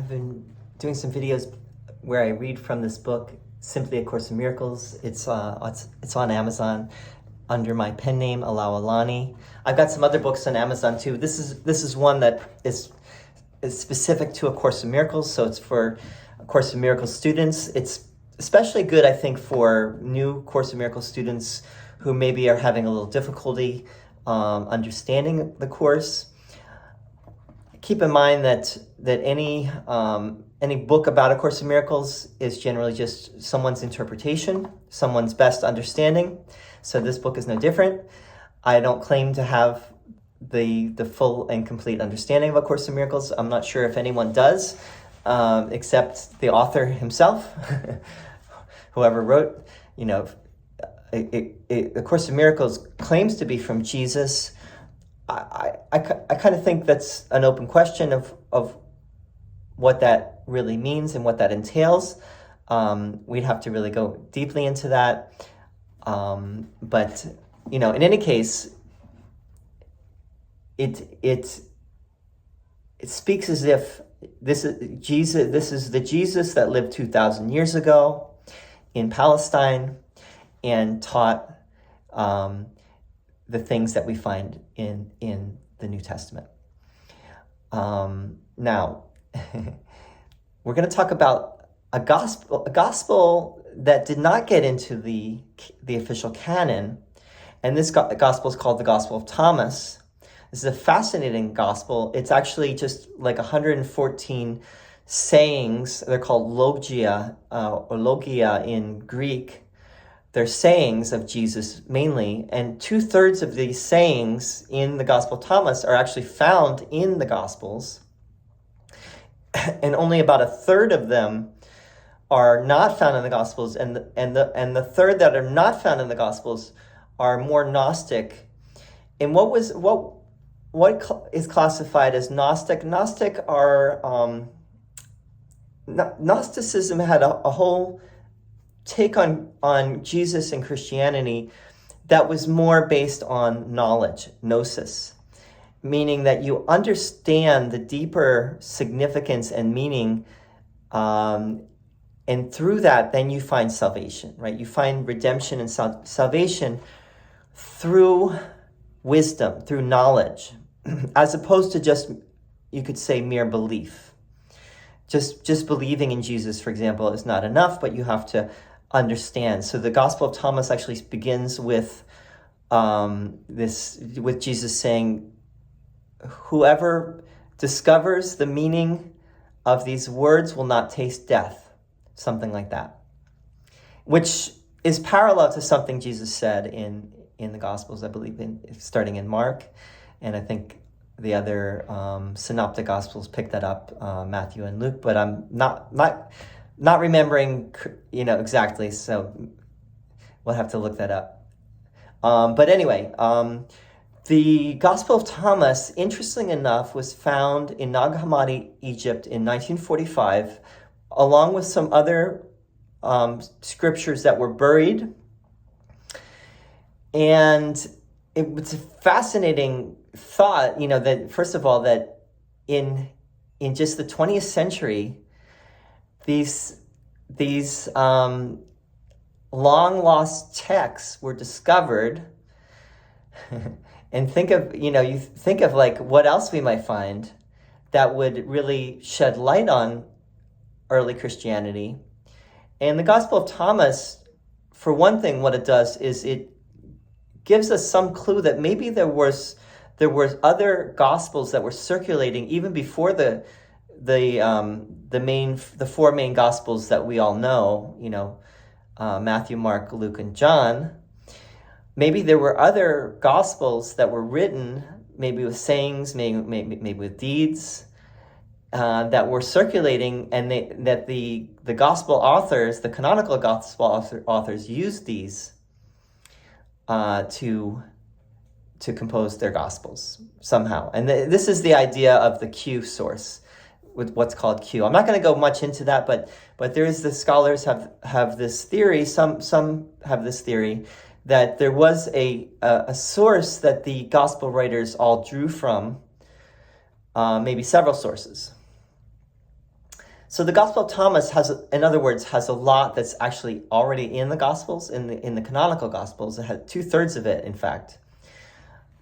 I've been doing some videos where I read from this book, Simply A Course in Miracles. It's on Amazon under my pen name, Alao Alani. I've got some other books on Amazon too. This is one that is specific to A Course in Miracles, so it's for A Course in Miracles students. It's especially good, I think, for new Course in Miracles students who maybe are having a little difficulty understanding the Course. Keep in mind that any book about A Course in Miracles is generally just someone's interpretation, someone's best understanding. So this book is no different. I don't claim to have the full and complete understanding of A Course in Miracles. I'm not sure if anyone does, except the author himself, whoever wrote. A Course in Miracles claims to be from Jesus. I kind of think that's an open question of what that really means and what that entails. We'd have to really go deeply into that. But in any case, it speaks as if this is Jesus. This is the Jesus that lived 2,000 years ago in Palestine and taught the things that we find in the New Testament. Now, we're going to talk about a gospel that did not get into the official canon, and this gospel is called the Gospel of Thomas. This is a fascinating gospel. It's actually just like 114 sayings. They're called logia or logia in Greek. They're sayings of Jesus mainly, and 2/3 of these sayings in the Gospel of Thomas are actually found in the Gospels, and only about 1/3 of them are not found in the Gospels, and the third that are not found in the Gospels are more Gnostic. And what is classified as Gnostic? Gnostic are Gnosticism had a whole take on Jesus and Christianity that was more based on knowledge, gnosis, meaning that you understand the deeper significance and meaning, and through that, then you find salvation, right? You find redemption and salvation through wisdom, through knowledge, as opposed to just, you could say, mere belief. Just believing in Jesus, for example, is not enough, but you have to understand. So the Gospel of Thomas actually begins with with Jesus saying, "Whoever discovers the meaning of these words will not taste death," something like that, which is parallel to something Jesus said in the Gospels, I believe, starting in Mark, and I think the other synoptic Gospels picked that up, Matthew and Luke, but I'm not remembering, exactly, so we'll have to look that up. But anyway, the Gospel of Thomas, interesting enough, was found in Nag Hammadi, Egypt in 1945, along with some other scriptures that were buried. And it was a fascinating thought, that first of all, that in just the 20th century, these long lost texts were discovered. And you think of like what else we might find that would really shed light on early Christianity. And the Gospel of Thomas, for one thing, what it does is it gives us some clue that maybe there was other gospels that were circulating even before the four main gospels that we all know, Matthew, Mark, Luke, and John. Maybe there were other gospels that were written, maybe with sayings, maybe with deeds, that were circulating, and that the gospel authors, the canonical gospel authors, used these to compose their gospels somehow. And this is the idea of the Q source, with what's called Q. I'm not going to go much into that, but there is the scholars have this theory. Some have this theory that there was a source that the gospel writers all drew from, maybe several sources. So the Gospel of Thomas has, in other words, has a lot that's actually already in the Gospels, in the canonical Gospels. It has 2/3 of it, in fact.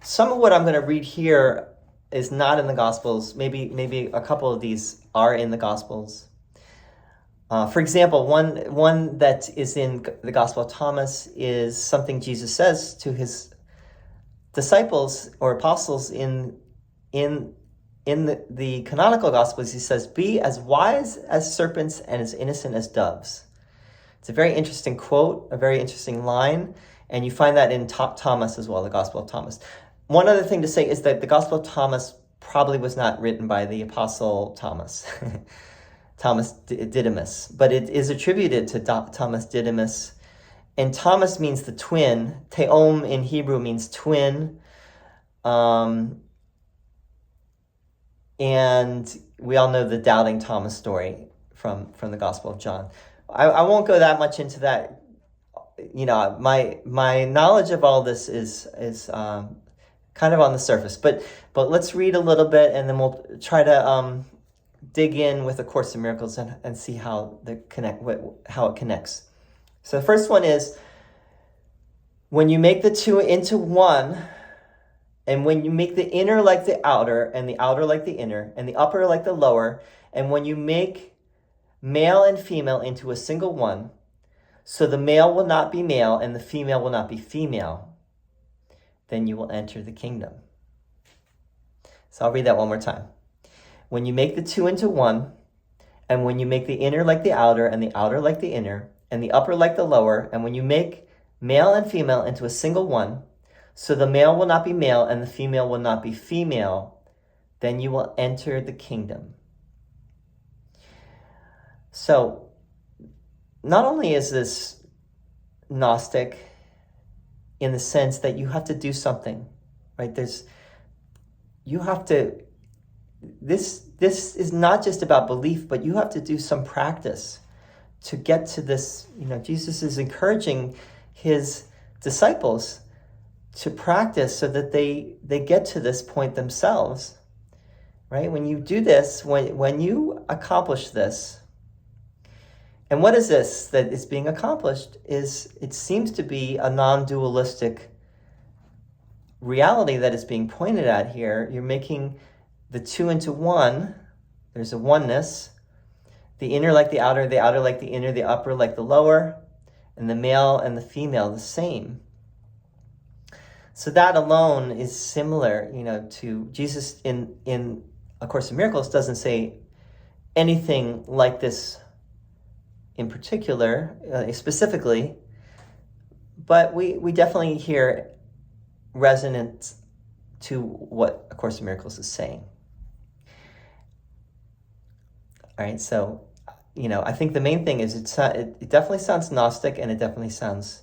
Some of what I'm going to read here is not in the Gospels. Maybe a couple of these are in the Gospels. For example, one that is in the Gospel of Thomas is something Jesus says to his disciples or apostles in the canonical Gospels. He says, "Be as wise as serpents and as innocent as doves." It's a very interesting quote, a very interesting line, and you find that in Thomas as well, the Gospel of Thomas. One other thing to say is that the Gospel of Thomas probably was not written by the Apostle Thomas, Thomas Didymus, but it is attributed to Thomas Didymus. And Thomas means the twin. Theom in Hebrew means twin. And we all know the doubting Thomas story from the Gospel of John. I won't go that much into that. My knowledge of all this is kind of on the surface, but let's read a little bit, and then we'll try to dig in with A Course in Miracles and see how it connects. So the first one is, when you make the two into one, and when you make the inner like the outer, and the outer like the inner, and the upper like the lower, and when you make male and female into a single one, so the male will not be male and the female will not be female, then you will enter the kingdom. So I'll read that one more time. When you make the two into one, and when you make the inner like the outer, and the outer like the inner, and the upper like the lower, and when you make male and female into a single one, so the male will not be male and the female will not be female, then you will enter the kingdom. So, not only is this Gnostic in the sense that you have to do something, right? This is not just about belief, but you have to do some practice to get to this. Jesus is encouraging his disciples to practice so that they get to this point themselves, right? When you do this, when you accomplish this, and what is this that is being accomplished? It seems to be a non-dualistic reality that is being pointed at here. You're making the two into one. There's a oneness. The inner like the outer like the inner, the upper like the lower, and the male and the female the same. So that alone is similar, to Jesus in A Course in Miracles doesn't say anything like this in particular, specifically, but we definitely hear resonance to what A Course in Miracles is saying. All right, so, I think the main thing is it definitely sounds Gnostic, and it definitely sounds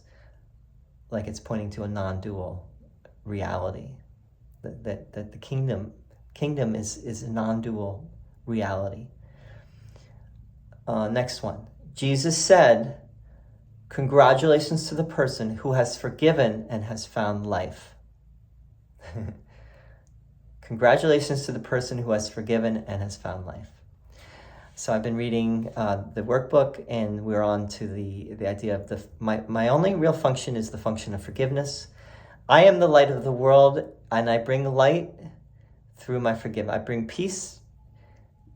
like it's pointing to a non-dual reality, that the kingdom is a non-dual reality. Next one. Jesus said, "Congratulations to the person who has forgiven and has found life." Congratulations to the person who has forgiven and has found life. So I've been reading the workbook, and we're on to the idea of my only real function is the function of forgiveness. I am the light of the world, and I bring light through my forgiveness. I bring peace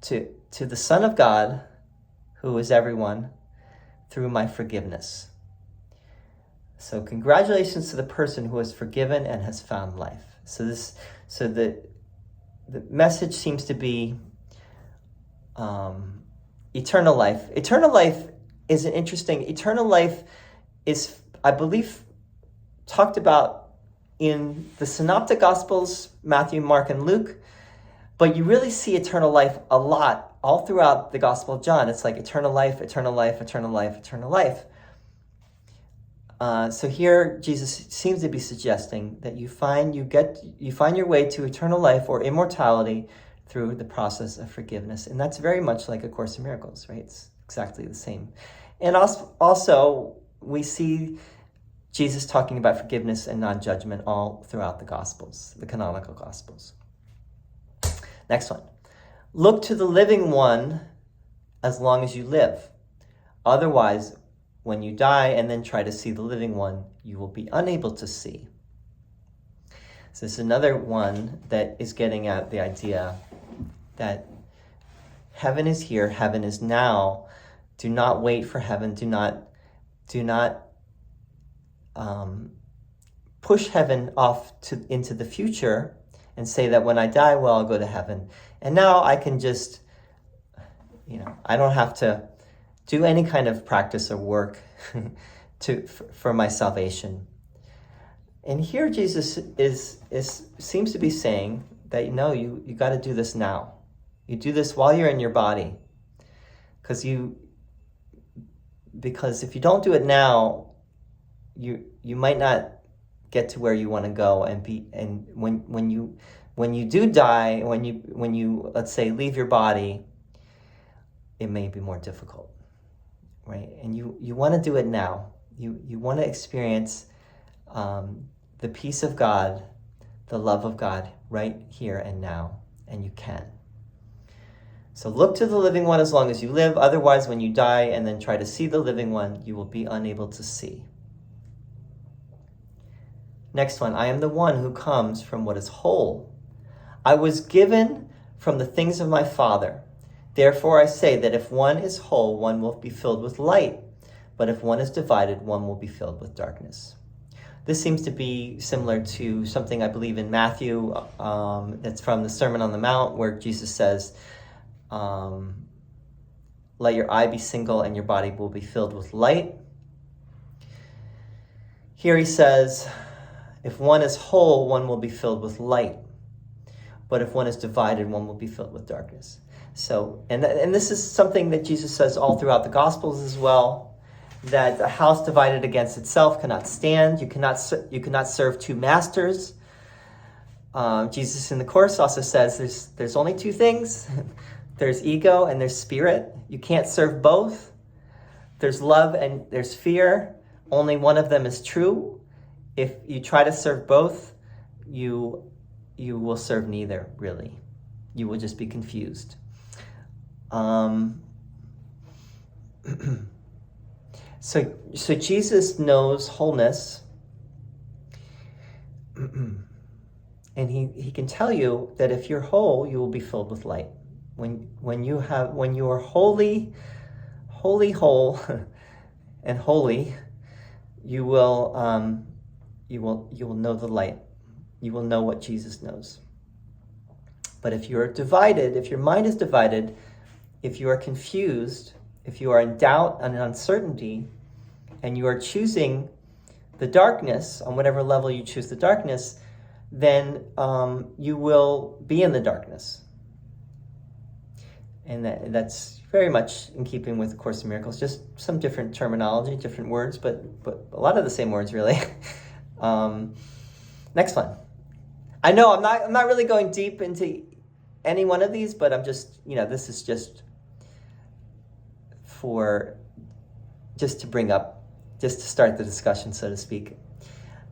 to the Son of God, who is everyone, through my forgiveness. So congratulations to the person who has forgiven and has found life. So the message seems to be eternal life. Eternal life is an interesting. Eternal life is, I believe, talked about in the Synoptic Gospels, Matthew, Mark, and Luke. But you really see eternal life a lot all throughout the Gospel of John. It's like eternal life, eternal life, eternal life, eternal life. So here Jesus seems to be suggesting that you find your way to eternal life or immortality through the process of forgiveness. And that's very much like A Course in Miracles, right? It's exactly the same. And also we see Jesus talking about forgiveness and non-judgment all throughout the Gospels, the canonical Gospels. Next one. Look to the living one as long as you live. Otherwise, when you die and then try to see the living one, you will be unable to see. So this is another one that is getting at the idea that heaven is here, heaven is now. Do not wait for heaven. Do not push heaven off into the future and say that when I die, well, I'll go to heaven. And now I can just, I don't have to do any kind of practice or work for my salvation. And here Jesus seems to be saying that you got to do this now. You do this while you're in your body, because if you don't do it now, you might not get to where you want to go and when you do die, when you let's say leave your body, it may be more difficult, right? And you want to do it now. You want to experience the peace of God, the love of God right here and now, and you can. So look to the living one as long as you live. Otherwise, when you die and then try to see the living one, you will be unable to see. Next one, I am the one who comes from what is whole. I was given from the things of my Father. Therefore I say that if one is whole, one will be filled with light. But if one is divided, one will be filled with darkness. This seems to be similar to something I believe in Matthew, that's from the Sermon on the Mount, where Jesus says, let your eye be single and your body will be filled with light. Here he says, if one is whole, one will be filled with light. But if one is divided, one will be filled with darkness. So, and this is something that Jesus says all throughout the Gospels as well, that a house divided against itself cannot stand. You cannot serve two masters. Jesus in the Course also says there's only two things. There's ego and there's spirit. You can't serve both. There's love and there's fear. Only one of them is true. If you try to serve both, you will serve neither, really. You will just be confused. So Jesus knows wholeness, and he can tell you that if you're whole, you will be filled with light. When you are wholly whole and holy, you will know the light. You will know what Jesus knows. But if you're divided, if your mind is divided, if you are confused, if you are in doubt and uncertainty, and you are choosing the darkness, on whatever level you choose the darkness, then you will be in the darkness. And that's very much in keeping with A Course in Miracles, just some different terminology, different words, but a lot of the same words, really. Next one. I know I'm not really going deep into any one of these, but I'm just, this is just to bring up, just to start the discussion, so to speak.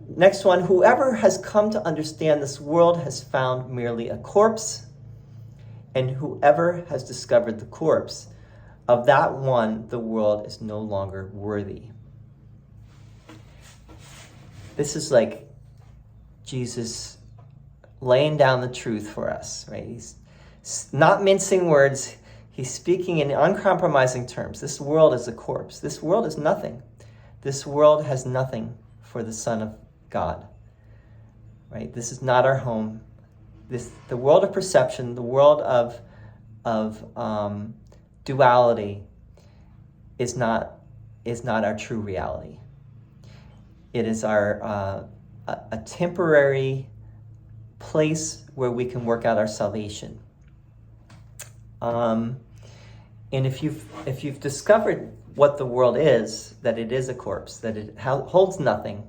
Next one, whoever has come to understand this world has found merely a corpse, and whoever has discovered the corpse, of that one the world is no longer worthy. This is like Jesus laying down the truth for us, right? He's not mincing words. He's speaking in uncompromising terms. This world is a corpse. This world is nothing. This world has nothing for the Son of God, right? This is not our home. The world of perception, the world of duality is not our true reality. It is a temporary place where we can work out our salvation. And if you've discovered what the world is, that it is a corpse, that it holds nothing,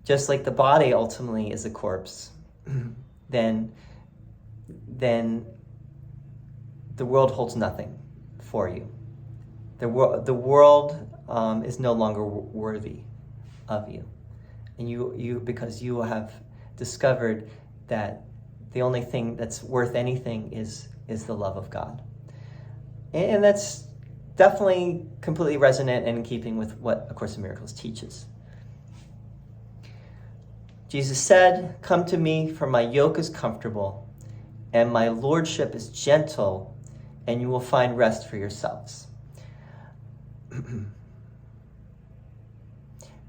just like the body ultimately is a corpse, then the world holds nothing for you. The world is no longer worthy of you, and you because you have discovered that the only thing that's worth anything is the love of God. And that's definitely completely resonant and in keeping with what A Course in Miracles teaches. Jesus said, "Come to me, for my yoke is comfortable, and my lordship is gentle, and you will find rest for yourselves."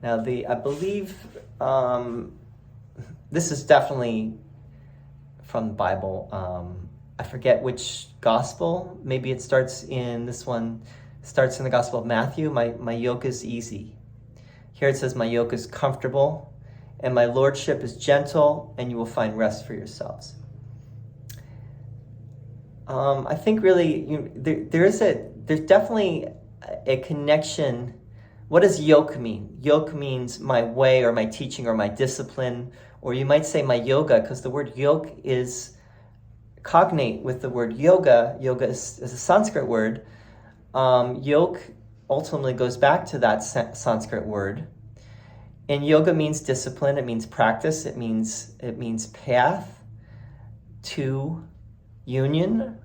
Now, I believe this is definitely from the Bible. I forget which gospel. Maybe it starts in this one. Starts in the Gospel of Matthew. My yoke is easy. Here it says, "My yoke is comfortable, and my lordship is gentle, and you will find rest for yourselves." I think really there's definitely a connection. What does yoke mean? Yoke means my way or my teaching or my discipline, or you might say my yoga, because the word yoke is cognate with the word yoga. Yoga is a Sanskrit word. Yoke ultimately goes back to that Sanskrit word. And yoga means discipline, it means practice, it means path to union.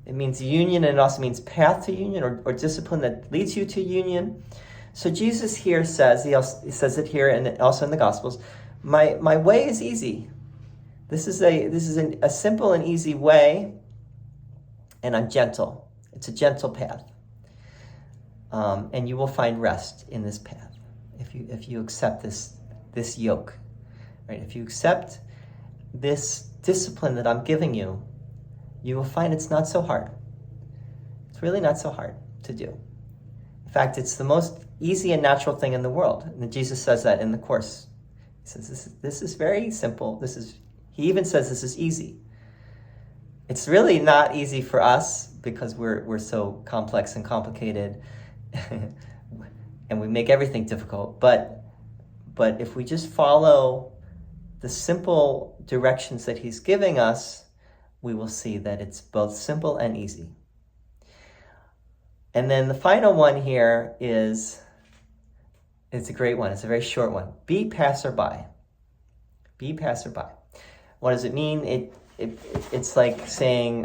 It means union, and it also means path to union, or discipline that leads you to union. So Jesus here says, he says it here and also in the Gospels, my way is easy. This is a simple and easy way, and I'm gentle. It's a gentle path. And you will find rest in this path if you accept this yoke, right? If you accept this discipline that I'm giving you, you will find it's not so hard. It's really not so hard to do. In fact, it's the most easy and natural thing in the world. And Jesus says that in the Course. He says this is very simple. He even says this is easy. It's really not easy for us because we're so complex and complicated, and we make everything difficult. But if we just follow the simple directions that he's giving us, we will see that it's both simple and easy. And then the final one here it's a great one. It's a very short one. Be passerby. Be passerby. What does it mean? It's like saying,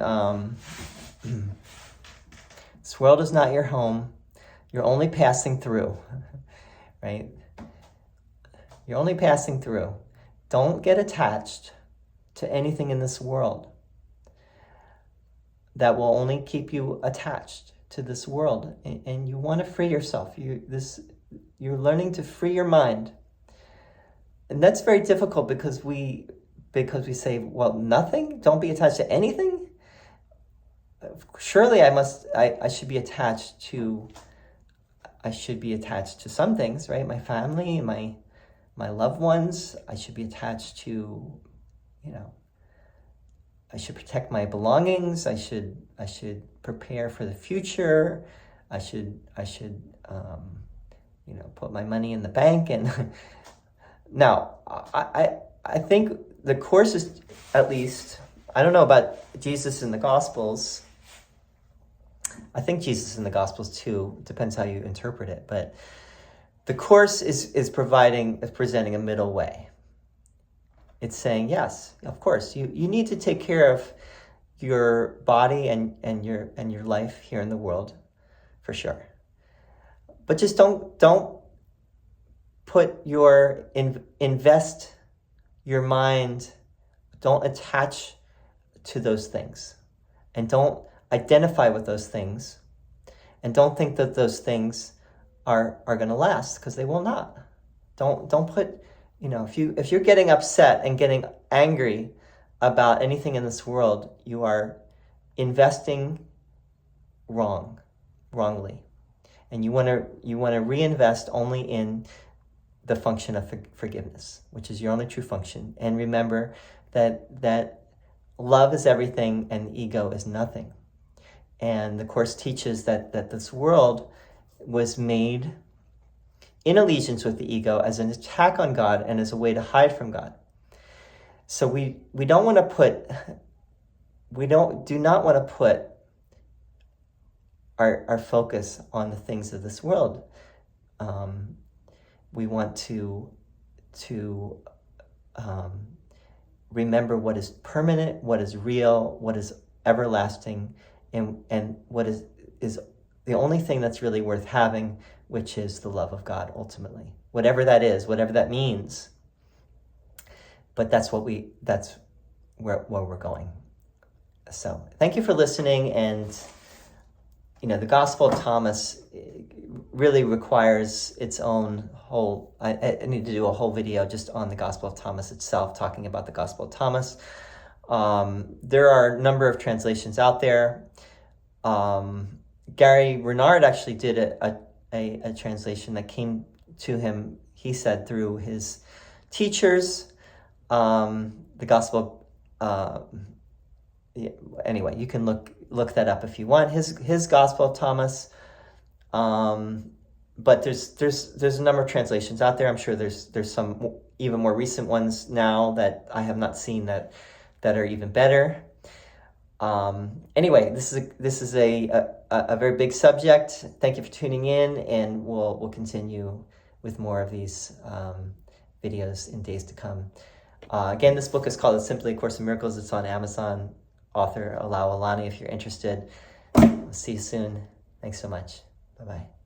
this world is not your home. You're only passing through, right? You're only passing through. Don't get attached to anything in this world that will only keep you attached to this world. And you want to free yourself. You're learning to free your mind. And that's very difficult because we say, well, nothing? Don't be attached to anything? Surely I should be attached to some things, right? My family, my loved ones. I should be attached to, I should protect my belongings. I should prepare for the future. I should put my money in the bank. And now I think the Course is, at least, I don't know about Jesus in the Gospels. I think Jesus in the Gospels too. It depends how you interpret it. But the Course is presenting a middle way. It's saying, yes, of course, you need to take care of your body and your life here in the world, for sure. But just don't invest your mind, don't attach to those things, and don't identify with those things, and don't think that those things are going to last, because they will not. Don't put, if you're getting upset and getting angry about anything in this world, you are investing wrongly. And you want to reinvest only in the function of forgiveness, which is your only true function. And remember that love is everything and ego is nothing. And the Course teaches that this world was made in allegiance with the ego as an attack on God and as a way to hide from God. So we don't want to put, do not want to put our focus on the things of this world. We want to remember what is permanent, what is real, what is everlasting, and what is is the only thing that's really worth having, which is the love of God ultimately. Whatever that is, whatever that means. But that's where we're going. So thank you for listening. And the Gospel of Thomas really requires its own whole, I need to do a whole video just on the Gospel of Thomas itself, talking about the Gospel of Thomas. There are a number of translations out there. Gary Renard actually did a translation that came to him, he said, through his teachers. The Gospel, anyway, you can look that up if you want. His Gospel of Thomas. But there's a number of translations out there. I'm sure there's some even more recent ones now that I have not seen that are even better. Anyway, this is a very big subject. Thank you for tuning in, and we'll continue with more of these videos in days to come. Again, this book is called Simply A Course in Miracles. It's on Amazon. Author Alao Alani, if you're interested. See you soon. Thanks so much. Bye-bye.